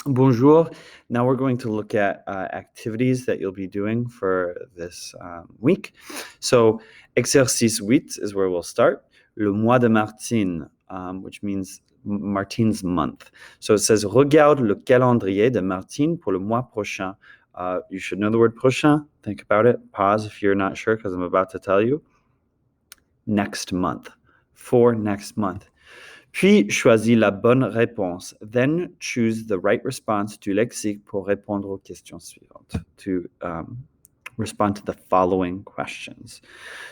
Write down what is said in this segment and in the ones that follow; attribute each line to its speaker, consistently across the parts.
Speaker 1: Bonjour. Now we're going to look at activities that you'll be doing for this week. So, exercice 8 is where we'll start. Le mois de Martine, which means Martine's month. So it says, regarde le calendrier de Martine pour le mois prochain. You should know the word prochain. Think about it. Pause if you're not sure because I'm about to tell you. Next month. For next month. Puis, choisis la bonne réponse. Then, choose the right response du lexique pour répondre aux questions suivantes, to respond to the following questions.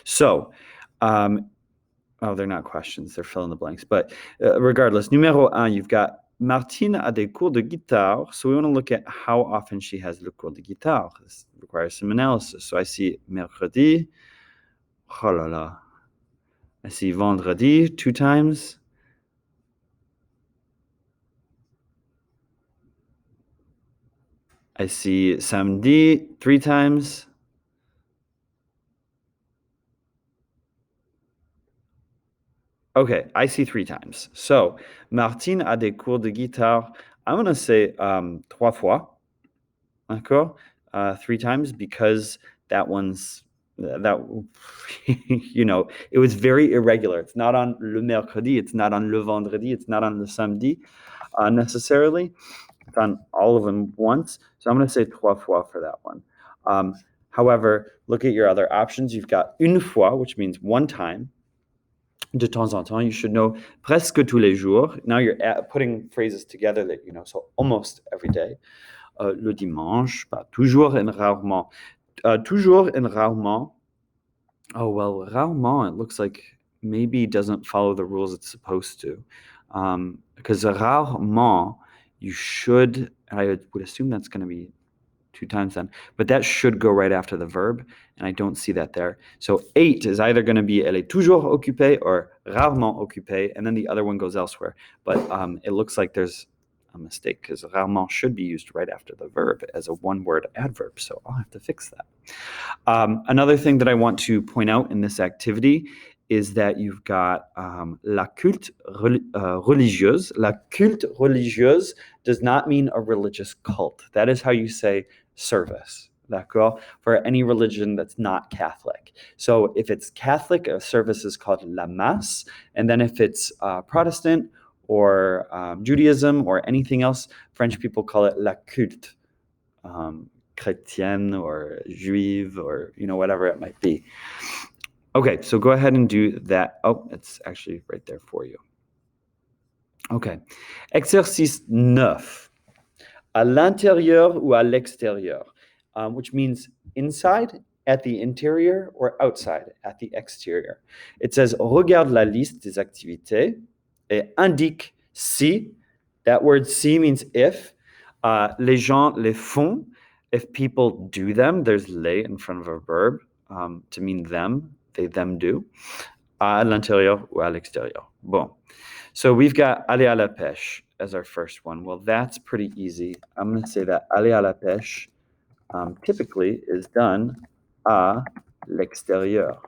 Speaker 1: So, they're not questions, they're fill in the blanks. But regardless, numéro 1, you've got Martine a des cours de guitare. So we want to look at how often she has le cours de guitare. This requires some analysis. So I see mercredi. Oh là là. I see vendredi 2 times. I see samedi 3 times. Okay, I see 3 times. So, Martine a des cours de guitare. I'm going to say 3 fois. D'accord? 3 times because that one's, it was very irregular. It's not on le mercredi, it's not on le vendredi, it's not on le samedi necessarily. It's on all of them once. So I'm going to say 3 fois for that one. However, look at your other options. You've got une fois, which means one time. De temps en temps, you should know presque tous les jours. Now you're putting phrases together that you know, so almost every day. Le dimanche, pas toujours and rarement. Toujours and rarement. Oh, well, rarement, it looks like maybe doesn't follow the rules it's supposed to. Because rarement, you should, I would assume that's going to be 2 times then, but that should go right after the verb, and I don't see that there. So 8 is either going to be elle est toujours occupée or rarement occupée, and then the other one goes elsewhere. But it looks like there's a mistake because rarement should be used right after the verb as a one-word adverb, so I'll have to fix that. Another thing that I want to point out in this activity is that you've got la culte religieuse. La culte religieuse does not mean a religious cult. That is how you say service, d'accord? For any religion that's not Catholic. So if it's Catholic, a service is called la masse. And then if it's Protestant or Judaism or anything else, French people call it la culte. Chrétienne or juive or, whatever it might be. Okay, so go ahead and do that. Oh, it's actually right there for you. Okay. Exercice 9. À l'intérieur ou à l'extérieur, which means inside, at the interior, or outside, at the exterior. It says, regarde la liste des activités et indique si. That word si means if. Les gens les font. If people do them, there's les in front of a verb to mean them. They, them do. À l'intérieur ou à l'extérieur. Bon. So we've got aller à la pêche as our first one. Well, that's pretty easy. I'm going to say that aller à la pêche typically is done à l'extérieur.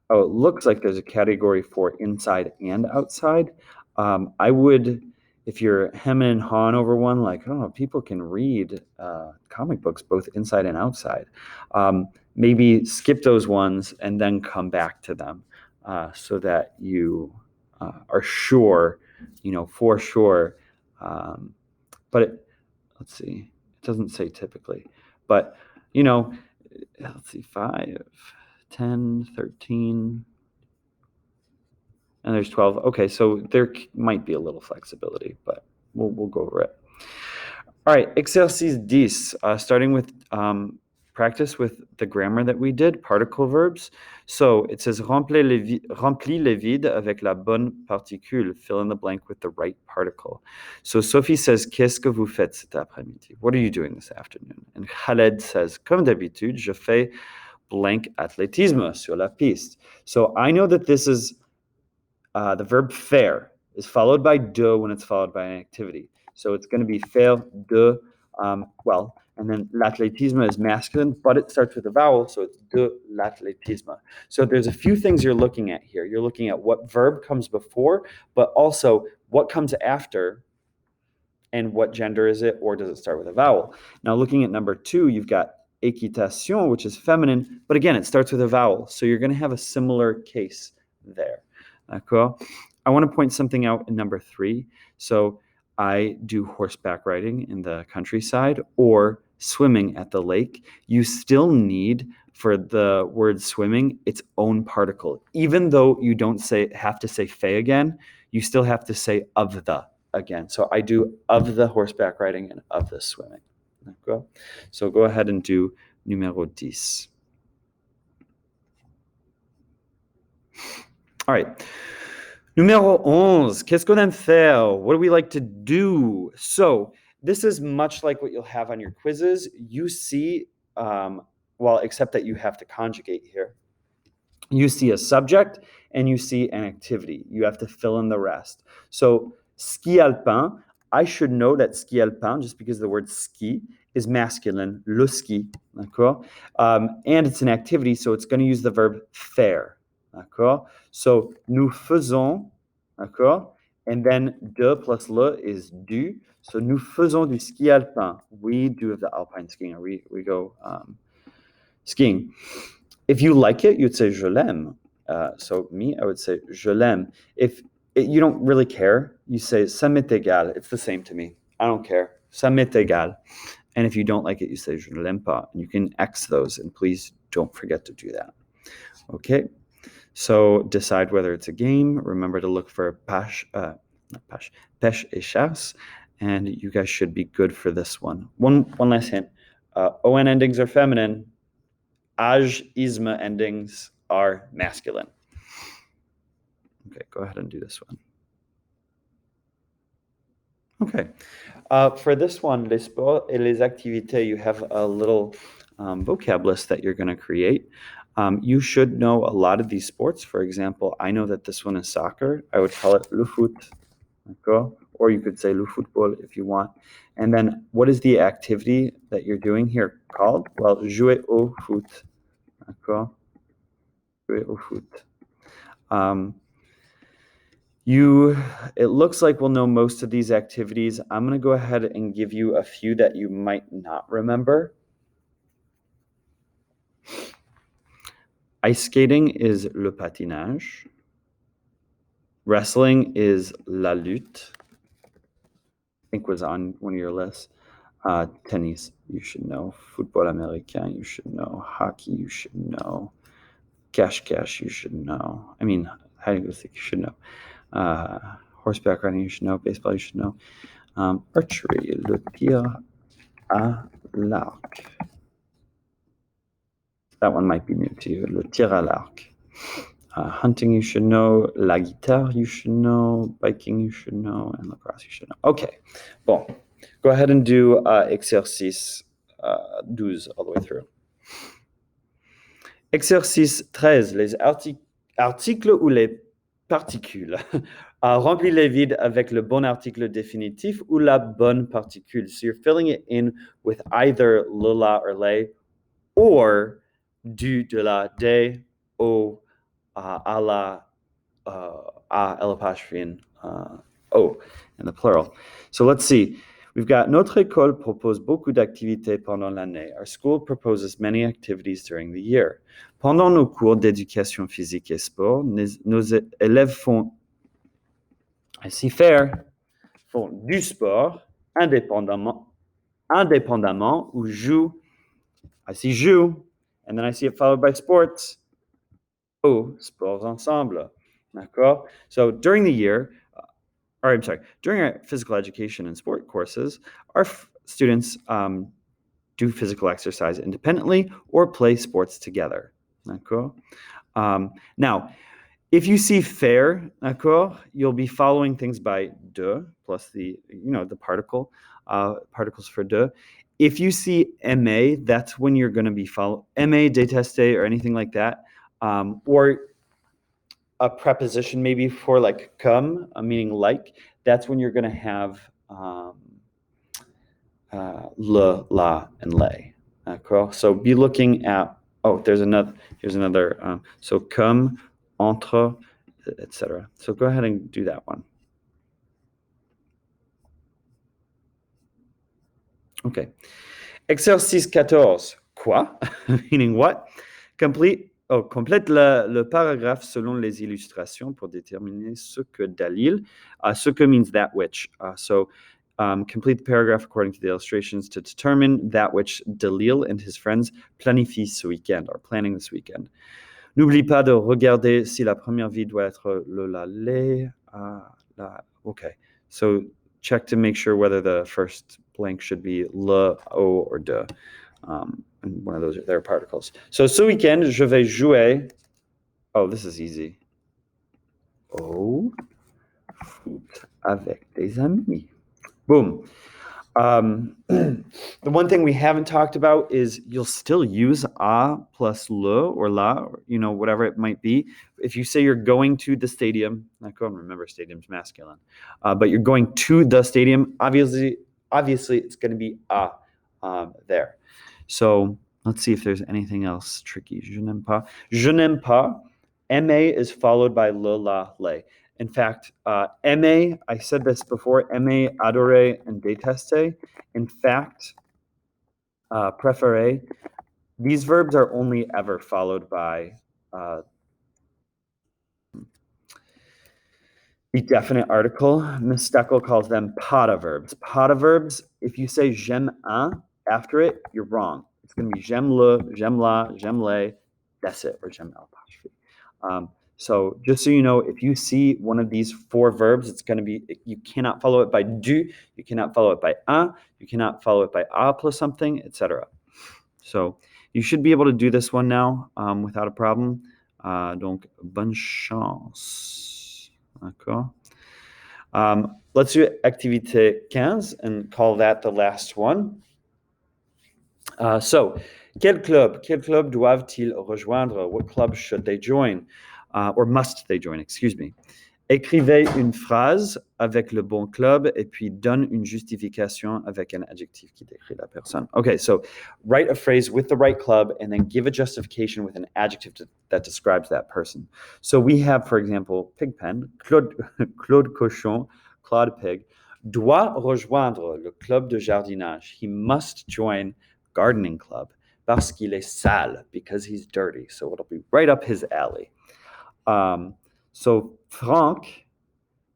Speaker 1: Oh, it looks like there's a category for inside and outside. I would, if you're hemming and hawing over one, like, oh, people can read comic books both inside and outside. Maybe skip those ones and then come back to them so that you are sure, for sure. But let's see, it doesn't say typically, but, let's see, 5, 10, 13, and there's 12. Okay, so there might be a little flexibility, but we'll go over it. All right, exercice 10, starting with practice with the grammar that we did, particle verbs. So it says remplis les vides avec la bonne particule, fill in the blank with the right particle. So Sophie says, qu'est-ce que vous faites cet après-midi? What are you doing this afternoon? And Khaled says, comme d'habitude, je fais blank athlétisme sur la piste. So I know that this is the verb faire is followed by de when it's followed by an activity. So it's going to be faire de, and then l'athlétisme is masculine, but it starts with a vowel, so it's de l'athlétisme. So there's a few things you're looking at here. You're looking at what verb comes before, but also what comes after and what gender is it, or does it start with a vowel? Now, looking at number 2, you've got équitation, which is feminine, but again, it starts with a vowel, so you're going to have a similar case there. D'accord? I want to point something out in number 3. So I do horseback riding in the countryside or swimming at the lake. You still need, for the word swimming, its own particle. Even though you don't have to say fait again, you still have to say of the again. So I do of the horseback riding and of the swimming. D'accord? So go ahead and do numéro 10. All right. Numéro 11. Qu'est-ce qu'on aime faire? What do we like to do? So this is much like what you'll have on your quizzes. You see, well, except that you have to conjugate here. You see a subject and you see an activity. You have to fill in the rest. So ski alpin, I should know that ski alpin, just because the word ski is masculine, le ski, d'accord? And it's an activity, so it's going to use the verb faire, d'accord? So nous faisons, d'accord? And then de plus le is du. So nous faisons du ski alpin. We do the alpine skiing, or we go skiing. If you like it, you'd say je l'aime. So me, I would say je l'aime. If you don't really care, you say ça m'est égal. It's the same to me. I don't care. Ça m'est égal. And if you don't like it, you say je ne l'aime pas. And you can X those, and please don't forget to do that. Okay? So decide whether it's a game. Remember to look for pêche et chasse. And you guys should be good for this one. One last hint. ON endings are feminine. Aj, isma endings are masculine. Okay, go ahead and do this one. Okay. For this one, les sports et les activités, you have a little vocab list that you're going to create. You should know a lot of these sports. For example, I know that this one is soccer. I would call it le foot. Or you could say le football if you want. And then what is the activity that you're doing here called? Well, jouer au foot. D'accord? Jouer au foot. It looks like we'll know most of these activities. I'm going to go ahead and give you a few that you might not remember. Ice skating is le patinage. Wrestling is la lutte. I think was on one of your lists. Tennis, you should know. Football américain, you should know. Hockey, you should know. Cache, you should know. I mean, hide and seek, you should know. Horseback riding, you should know. Baseball, you should know. Archery, le tir à l'arc. That one might be new to you. Le tir à l'arc. Hunting, you should know. La guitare, you should know. Biking, you should know. And lacrosse, you should know. Okay. Bon. Go ahead and do exercice 12 all the way through. Exercice 13. Les articles ou les particules. Remplis les vides avec le bon article définitif ou la bonne particule. So you're filling it in with either le, la, or les, or du, de la, des, au, à la, à, l'apostrophe, au, in the plural. So let's see. We've got notre école propose beaucoup d'activités pendant l'année. Our school proposes many activities during the year. Pendant nos cours d'éducation physique et sport, nos élèves font, I see faire, font du sport indépendamment ou jouent, I see joue, and then I see it followed by sports. Oh, sports ensemble. D'accord? So during the year, during our physical education and sport courses, our students do physical exercise independently or play sports together. D'accord? Now, if you see faire, d'accord, you'll be following things by de plus the particle, particles for de. If you see aimer, that's when you're going to be following aimer, détester, or anything like that, or a preposition maybe for like comme, meaning like. That's when you're going to have le, la, and les. So be looking at. Oh, here's another. So comme, entre, etc. So go ahead and do that one. Okay. Exercice 14. Quoi? Meaning what? Complète le paragraphe selon les illustrations pour déterminer ce que dalil, ce que means that which. Complete the paragraph according to the illustrations to determine that which Dalil and his friends planifient ce week-end, or planning this weekend. N'oublie pas de regarder si la première vie doit être le, la, les. Okay. So check to make sure whether the first blank should be le, o, or de. And one of those are their particles. So ce week-end, je vais jouer. Oh, this is easy. Au foot avec des amis. Boom. The one thing we haven't talked about is you'll still use a plus le or la, or, whatever it might be. If you say you're going to the stadium, I can't remember stadium's masculine, but you're going to the stadium, obviously it's going to be a there. So let's see if there's anything else tricky. Je n'aime pas. Je n'aime pas. Aimer is followed by le, la, le. In fact, aimer, I said this before, aimer, adorer, and détester. In fact, préférer, these verbs are only ever followed by the definite article. Miss Steckel calls them para verbs. Para verbs, if you say j'aime un after it, you're wrong. It's going to be j'aime le, j'aime la, j'aime les, that's it, or j'aime el. So just so you know, if you see one of these four verbs, it's going to be, you cannot follow it by du, you cannot follow it by un, you cannot follow it by a plus something, etc. So you should be able to do this one now without a problem. Donc, bonne chance. D'accord. Let's do activité 15 and call that the last one. Quel club doivent-ils rejoindre? What club should they join? Or must they join, excuse me. Écrivez une phrase avec le bon club et puis donne une justification avec un adjectif qui décrit la personne. Okay, so write a phrase with the right club and then give a justification with an adjective that describes that person. So we have, for example, Pigpen, Claude Cochon, Claude Pig, doit rejoindre le club de jardinage. He must join gardening club parce qu'il est sale, because he's dirty. So it'll be right up his alley. So Franck,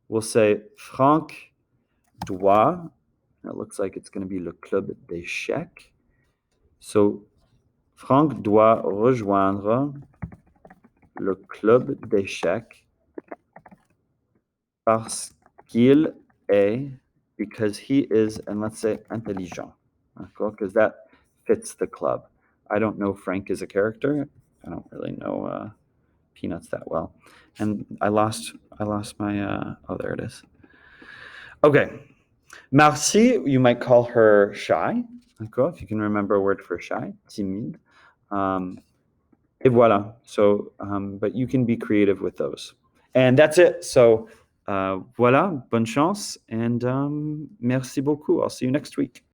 Speaker 1: we'll say Franck doit, it looks like it's going to be le club d'échecs. So Franck doit rejoindre le club d'échecs parce qu'il est, because he is, and let's say intelligent, because that fits the club. I don't know Frank is a character. I don't really know Peanuts that well. And I lost my, oh, there it is. Okay. Marcy, you might call her shy, if you can remember a word for shy, timide. Et voilà. So, but you can be creative with those. And that's it. So, voilà, bonne chance, and merci beaucoup. I'll see you next week.